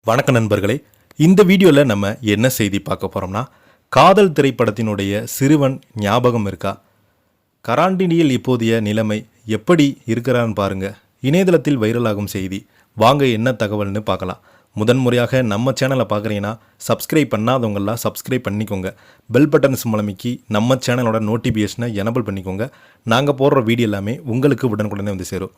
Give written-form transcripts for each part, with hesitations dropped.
வணக்க நண்பர்களே, இந்த வீடியோவில் நம்ம என்ன செய்தி பார்க்க போகிறோம்னா, காதல் திரைப்படத்தினுடைய சிறுவன் ஞாபகம் இருக்கா? கராண்டினியில் இப்போதைய நிலைமை எப்படி இருக்கிறான்னு பாருங்க. இணையதளத்தில் வைரலாகும் செய்தி. வாங்க என்ன தகவல்னு பார்க்கலாம். முதன்முறையாக நம்ம சேனலை பார்க்குறீங்கன்னா சப்ஸ்கிரைப் பண்ணாதவங்களாம் சப்ஸ்கிரைப் பண்ணிக்கோங்க. பெல் பட்டன் சிம்பளமிக்கி நம்ம சேனலோட நோட்டிஃபிகேஷனை எனபிள் பண்ணிக்கோங்க. நாங்கள் போடுற வீடியோ எல்லாமே உங்களுக்கு உடனுக்குடனே வந்து சேரும்.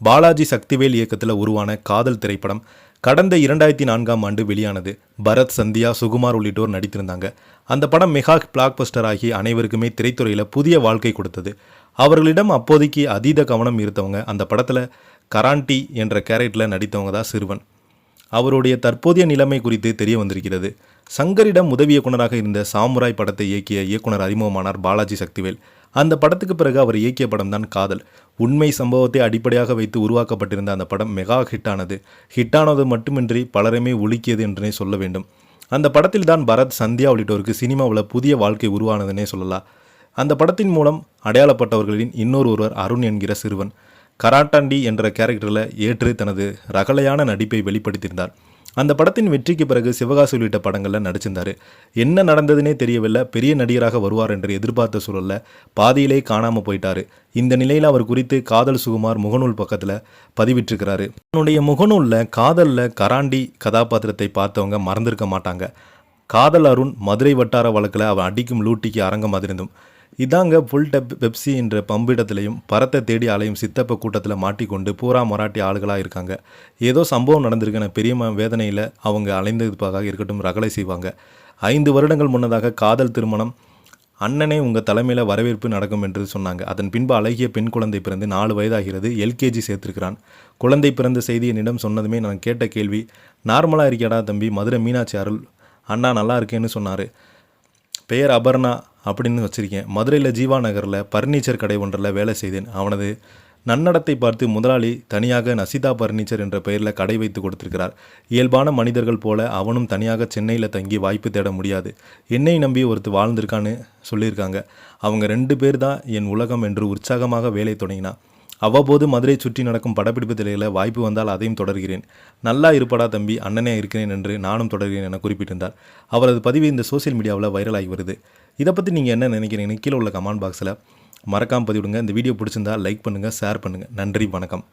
பாலாஜி சக்திவேல் இயக்கத்தில் உருவான காதல் திரைப்படம் கடந்த 2004ஆம் ஆண்டு வெளியானது. பரத், சந்தியா, சுகுமார் உள்ளிட்டோர் நடித்திருந்தாங்க. அந்த படம் மெகா பிளாக்பஸ்டர் ஆகி அனைவருக்குமே திரைத்துறையில் புதிய வாழ்க்கை கொடுத்தது. அவர்களிடம் அப்போதைக்கு அதீத கவனம் இருந்தவங்க அந்த படத்தில் கராண்டி என்ற கேரக்டரில் நடித்தவங்க தான் சிறுவன். அவருடைய தற்போதைய நிலைமை குறித்து தெரிய வந்திருக்கிறது. சங்கரிடம் உதவி இயக்குனராக இருந்த சாமுராய் படத்தை இயக்கிய இயக்குனர் அறிமுகமானார் பாலாஜி சக்திவேல். அந்த படத்துக்கு பிறகு அவர் இயக்கிய படம் தான் காதல். உண்மை சம்பவத்தை அடிப்படையாக வைத்து உருவாக்கப்பட்டிருந்த அந்த படம் மெகா ஹிட்டானது மட்டுமின்றி பலருமே உலுக்கியது என்றே சொல்ல வேண்டும். அந்த படத்தில் தான் பரத், சந்தியா உள்ளிட்டோருக்கு சினிமாவில் புதிய வாழ்க்கை உருவானதுன்னே சொல்லலாம். அந்த படத்தின் மூலம் அடையாளப்பட்டவர்களின் ஒருவர் அருண் என்கிற சிறுவன் கராட்டாண்டி என்ற கேரக்டரில் ஏற்று தனது ரகலையான நடிப்பை வெளிப்படுத்தியிருந்தார். அந்த படத்தின் வெற்றிக்கு பிறகு சிவகாசி உள்ளிட்ட படங்களில் நடிச்சிருந்தார். என்ன நடந்ததுன்னே தெரியவில்லை. பெரிய நடிகராக வருவார் என்று எதிர்பார்த்த சூழலில் பாதியிலே காணாமல் போயிட்டார். இந்த நிலையில் அவர் குறித்து காதல் சுகுமார் முகநூல் பக்கத்தில் பதிவிட்டிருக்கிறாரு. தன்னுடைய முகநூலில் காதலில் கராண்டி கதாபாத்திரத்தை பார்த்தவங்க மறந்திருக்க மாட்டாங்க. காதல் அருண் மதுரை வட்டார வழக்கில் அவன் அடிக்கும் லூட்டிக்கு அரங்கம் அதிர்ந்தும். இதாங்க ஃபுல் டப் பெப்சி என்ற பம்பிடத்துலையும் பரத்தை தேடி அலையும் சித்தப்ப கூட்டத்தில் மாட்டிக்கொண்டு பூரா மராட்டி ஆளுகளாக இருக்காங்க. ஏதோ சம்பவம் நடந்திருக்கிற பெரிய வேதனையில் அவங்க அலைந்ததுக்காக இருக்கட்டும் ரகலை செய்வாங்க. 5 வருடங்கள் முன்னதாக காதல் திருமணம், அண்ணனே உங்கள் தலைமையில் வரவேற்பு நடக்கும் என்று சொன்னாங்க. அதன் பின்பு அழகிய பெண் குழந்தை பிறந்து 4 வயதாகிறது. எல்கேஜி சேர்த்திருக்கிறான். குழந்தை பிறந்த செய்தி என்னிடம் சொன்னதுமே நான் கேட்ட கேள்வி, நார்மலாக இருக்கியாடா தம்பி, மதுரை மீனாட்சி அருள் அண்ணா நல்லா இருக்கேன்னு சொன்னார். பெயர் அபர்ணா அப்படின்னு வச்சுருக்கேன். மதுரையில் ஜீவா நகரில் பர்னிச்சர் கடை ஒன்றில் வேலை செய்தேன். அவனது நன்னடத்தை பார்த்து முதலாளி தனியாக நசிதா பர்னிச்சர் என்ற பெயரில் கடை வைத்து கொடுத்திருக்கிறார். இயல்பான மனிதர்கள் போல அவனும் தனியாக சென்னையில் தங்கி வாய்ப்பு தேட முடியாது. என்னை நம்பி ஒருத்தர் வாழ்ந்திருக்கான்னு சொல்லியிருக்காங்க. அவங்க 2 பேர் தான் என் உலகம் என்று உற்சாகமாக வேலை தொடங்கினான். அவ்வப்போது மதுரை சுற்றி நடக்கும் படப்பிடிப்பு திரையில் வாய்ப்பு வந்தால் அதையும் தொடர்கிறேன். நல்லா இருப்படா தம்பி, அண்ணனே இருக்கிறேன் என்று நானும் தொடர்கிறேன் என குறிப்பிட்டிருந்தார். அவரது பதிவு இந்த சோசியல் மீடியாவில் வைரலாகி வருது. இதை பற்றி நீங்கள் என்ன நினைக்கிறீங்கன்னு கீழே உள்ள கமெண்ட் பாக்ஸில் மறக்காமல் பதிவிடுங்க. இந்த வீடியோ பிடிச்சிருந்தால் லைக் பண்ணுங்கள், ஷேர் பண்ணுங்கள். நன்றி, வணக்கம்.